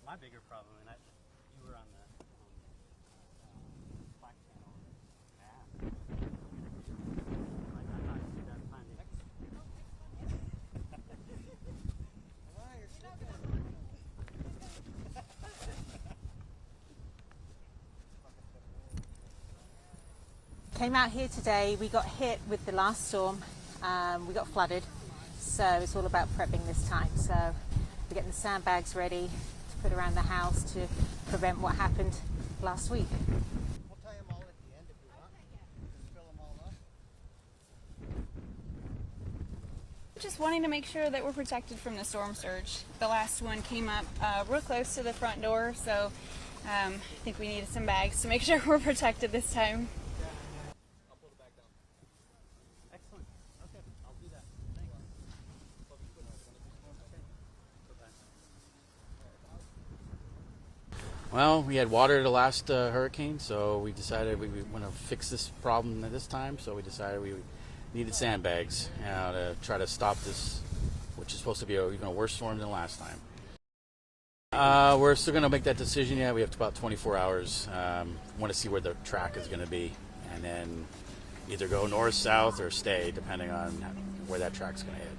my bigger problem, and you were on the Slack channel. Like, I'm not sure that time. Came out here today. We got hit with the last storm. We got flooded, so it's all about prepping this time. So we're getting the sandbags ready to put around the house to prevent what happened last week. We'll tie them all at the end if you want. Just fill them all up. Just wanting to make sure that we're protected from the storm surge. The last one came up real close to the front door, so I think we needed some bags to make sure we're protected this time. Well, we had water the last hurricane, so we decided we want to fix this problem this time. So we decided we needed sandbags to try to stop this, which is supposed to be even a worse storm than last time. We're still going to make that decision yet. We have about 24 hours. Want to see where the track is going to be, and then either go north, south, or stay, depending on where that track's going to hit.